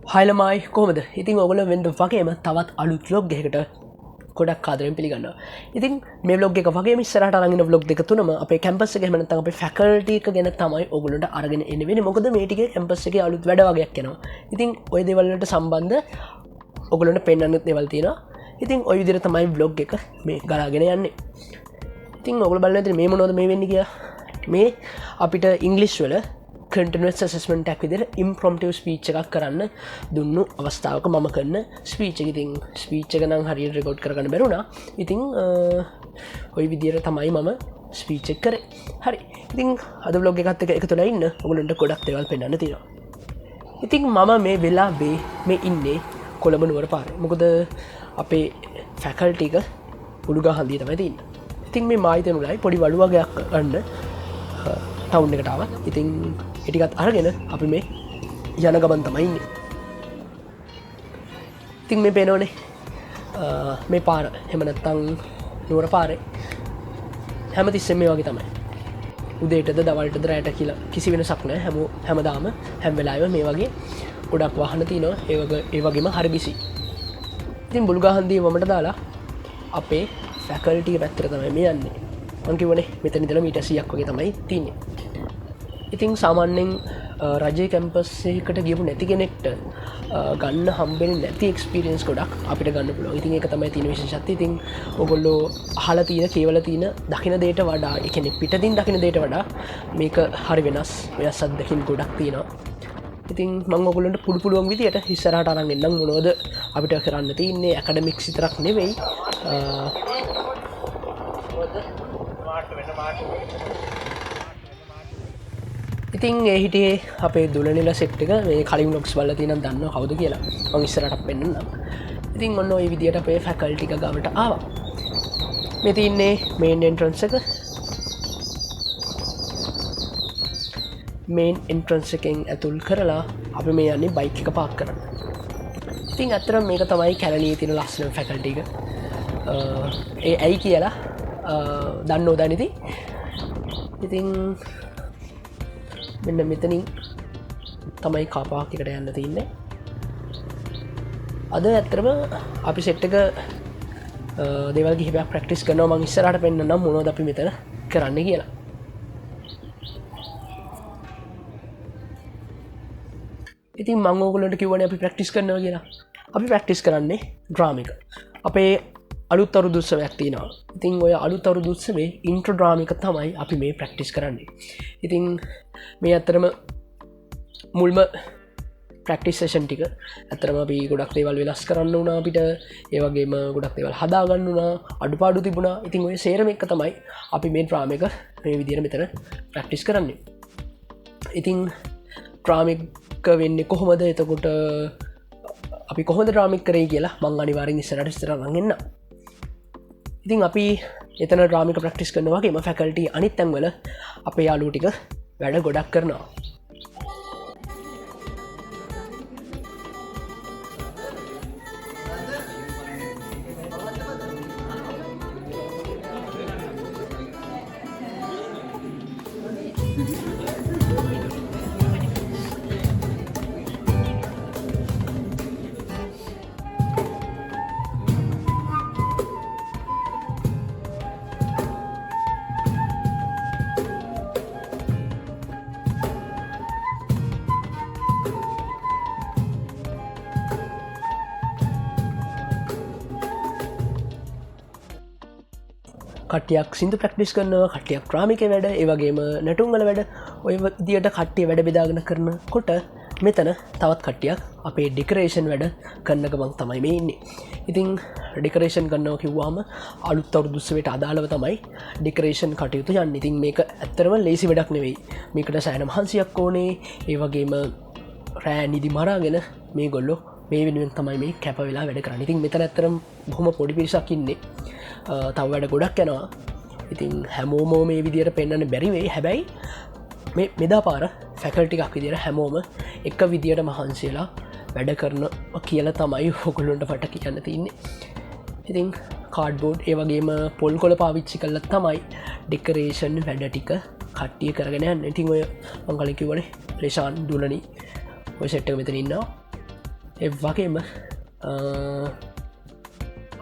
හයිලමයි කොමද ඉතින් ඔගල වෙන්ඩ වගේම තවත් අලුත් ලොග් එකට ගොඩක් කාදරෙන් පිළිගන්න ඉතින් මේ ලොග් එක වගේ මිස්සරට අරගෙන බ්ලොග් දෙක තුනම අපේ කැම්පස් එක මනත අපේ ෆැකල්ටික ගැන තමයි ඔගුලට අරගෙන එනවෙන මොකද මේටික කැම්පස් එක අලුත් වැඩ වගේයක් කෙනවා ඉතින් ඔය දෙවල්ලට සම්බන්ධ ඔගලට පෙන්න්නත් දෙවල් තියෙන ඉතින් ඔය විදිර තමයි බ්ලොග් එක මේ ගලාගෙන යන්නේ ඉතින් ඔගල බලන්න මේ මොනොද මේ වෙන්න කිය මේ අපිට ඉංගලිෂ් වල කටිනස් සස්මට ක් විදිර ඉම්ප්‍රොම්ටව ස්පීච් එකක් කරන්න දුන්නු අවස්ථාවක මම කරන්න ස්පීච් ඉතින් ස්පීච් ගනම් හරි රෙකෝඩ් කරගන්න බැරුණා ඉතිං ඔය විදිර තමයි මම ස්පීචෙක් කර හරි ඉතින් අද බ්ලොග් එකත් එක තුළ ඉන්න ඔගලන්ට ගොඩක් දෙවල් පෙන්න්න තියෙන ඉතින් මම මේ වෙලා බේ මේ ඉන්නේ කොළඹ නුවර පාර මොකද අපේ ෆැකල්ටික උළුගා හන්දිය තමයි තින්න ඉතින් මේ මාහිතනුලයි පොඩි වඩුවගයක් ගන්න ටවුන් එකටාව ඉතින් එටිකත් අරගෙන අපි මේ යන ගමන් තමයින්න ඉතින් මේ පේනෝනේ මේ පාර හෙමනත්තං නුවර පාරේ හැම තිස්සෙම මේ වගේ තමයි උදේටද දවල්ටද රෑට කියලා කිසි වෙන සක්නෑ හැමදාම හැම්වෙලාව මේ වගේ ගොඩක් වාහන තියනවා ඒ වගේම හරිබිසි ඉතින් බුල්ගාහන්දී වමට දාලා අපේ ෆැකල්ටිය පැත්තර තමයි මේ යන්නේ මංකිවනේ මෙතන ඉදල මීට 100ක් වගේ තමයි තින්නේ ඉතින් සාමාන්‍යෙන් රජය කැම්පස්සේකට ගියපු නැති කෙනෙක්ට ගන්න හම්බෙන නැති එක්ස්පිරියන්ස් ගොඩක් අපිට ගන්න පුලො ඉතින් එක තමයි තින විශෂත්ති ඉතින් ඔගොල්ලෝ හල තියන කේවල තියන දකින දේට වඩා එකනෙ පිටතින් දකින දේට වඩා මේක හරි වෙනස් වෙනස් අත්දකින් ගොඩක් තියෙනවා ඉතින් මංගොලට පුළපුළුවන් විදියට හිස්සරට අරන් එන්නම් මොනෝද අපිට කරන්න තියන්නේ ඇකඩමික් සිතරක් නෙවෙයි ඉතින් එහිටේ අපේ දුලනිල සෙට්ක මේ කලින් ලොක්ස් වල්ල තින දන්න කවුද කියලා මං ඉස්සරට පෙන්න්නම් ඉතින් ඔන්න ඔය විදියට අපේ ෆැකල්ටික ගමට ආවා මේ තින්නේ මේන් එන්ට්‍රන්ස් එක මේන් එන්ට්‍රන්ස් එකෙන් ඇතුල් කරලා අපි මේ යන්නේ බයික් එක පාක් කරන්න ඉතින් අතර මේක තමයි කැලණියේ තියෙන ලස්සන ෆැකල්ටික ඒ ඇයි කියලා දන්න ඕදනිති ඉතින් මෙන්න මෙතනින් තමයි කාපාකිකට යන්න තින්නේ අද ඇත්තරම අපි සෙට්ක දෙවල් ගිහිපයක් ප්‍රක්ටිස් කරනවා මං ඉස්සරට පෙන්න්න නම් මොනොද අපි මෙතන කරන්න කියලා ඉතින් මංගෝගලට කිවන අපි ප්‍රක්ටිස් කරනවා කියලා අපි ප්‍රක්ටිස් කරන්නේ ඩ්‍රාමික අපේ අලුත් අරු දුස්සවයක් තියෙනවා ඉතින් ඔය අලුත් අරු දුත්සවේ ඉන්ට්‍රඩ්‍රාමික තමයි අපි මේ ප්‍රක්ටිස් කරන්නේ ඉතින් මේ අත්තරම මුල්ම ප්‍රක්ටිස්සේෂන් ටික ඇතරම අපි ගොඩක් දේවල් වෙනස් කරන්න වුණා අපිට ඒවගේම ගොඩක් දේවල් හදාගන්න වුණා අඩුපාඩු තිබුණා ඉතින් ඔය සේරම එක තමයි අපි මේ ඩ්‍රාම එක මේ විදිර මෙතන ප්‍රක්ටිස් කරන්නේ ඉතින් ට්‍රාමික වෙන්න කොහොමද එතකොට අපි කොහොද ්‍රාමික් කරේ කියලා මං අනිවාරෙන් ඉස්සරට ස්තර ලඟන්න ඉතින් අපි එතන ්‍රාමික ප්‍රක්ටිස් කරනවාගේම ෆැකල්ටි අනිත්තැන්වල අපේ යාලු ටික වැඩ ගොඩක් කරනවා කටයක් සිින්දු ප්‍රක්ටිස් කරනවා කටයක් ක්‍රාමික වැඩ ඒවගේම නැටුම්ගල වැඩ ඔය දියට කට්ටිය වැඩ බෙදාගෙන කරන කොට මෙතන තවත් කට්ටියක් අපේ ඩිකරේෂන් වැඩ කන්නක මං තමයි මේ ඉන්නේ ඉතිං ඩිකරේෂන් කරන්නව කිව්වාම අලුත් අවුරුදුස්සවට අදාළව තමයි ඩිකරේෂන් කටයුතු යන්න ඉතින් මේක ඇත්තරම ලේසි වැඩක් නෙවෙයි මේකට සෑන මහන්සියක් ඕනේ ඒවගේම රෑ නිදි මරාගෙන මේ ගොල්ලො මේ වෙනුවෙන් තමයි මේ කැප වෙලා වැඩ කරන්න ඉතින් මෙතන ඇතරම් බොහොම පොඩි පිරිසක් ඉන්නේ තව වැඩ ගොඩක් යනවා ඉතින් හැමෝමෝ මේ විදියට පෙන්න්න බැරිවේ හැබැයි මේ මෙදා පාර ෆැකල්ටිකක් විදිර හැමෝම එක විදියට මහන්සේලා වැඩ කරන කියල තමයි හොකුලුන්ට පට කියන්න තින්නේ ඉතින් කාඩ්බෝඩ් ඒවගේම පොල් කොල පාවිච්චි කල්ලත් තමයි ඩෙකරේෂන් වැඩ ටික කට්ටිය කරගෙන යන්න. ඉතින් ඔය මං කලින් කිව්වනේ ලේෂාන් දුලනි ඔය සෙට් එක මෙතන ඉන්නවා. ඒ වගේම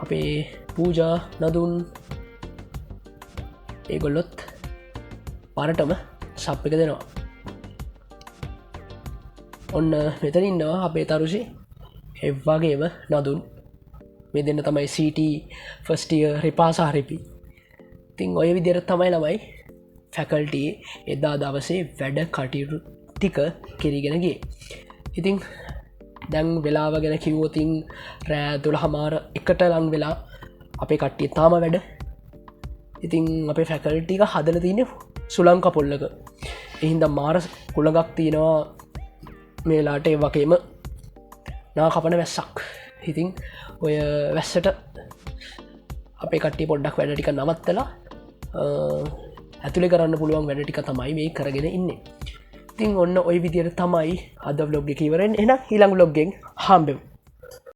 අපේ පූජා නදුන් ඒගොල්ලොත් පරටම සප් එක දෙනවා. ඔන්න මෙතන ඉන්නවා අපේ තරුෂි එව්වාගේම නදුන් මේ දෙන්න තමයි සීට ෆස්ටිය රිපාසාරිපි. ඉතිං ඔය විදිර තමයි ළමයි ෆැකල්ටිය එදා දවසේ වැඩ කටයුතු ටික කිරිගෙනගේ. ඉතිං දැන් වෙලාව ගැන කිව්වතින් රෑ තුළ හමාර එකට ලං වෙලා අපේ කට්ටිය තාම වැඩ. ඉතිං අපේ ෆැකල්ටික හදල තියන සුලංක පොල්ලක එහින්ද මාර කුළගක් තියෙනවා මේලාට ඒ වගේම නා කපන වැස්සක්. ඉතිං ඔය වැස්සට අපේ කට්ටි පොඩ්ඩක් වැඩටික නවත්තලා ඇතුළි කරන්න පුළුවන් වැඩටික තමයි මේ කරගෙන ඉන්න. ඉතිං ඔන්න ඔය විදියට තමයි අද බ්ලොග් එක ඉවරෙන් එන ඊළඟ බ්ලොග්ගෙන් හම්බෙමු.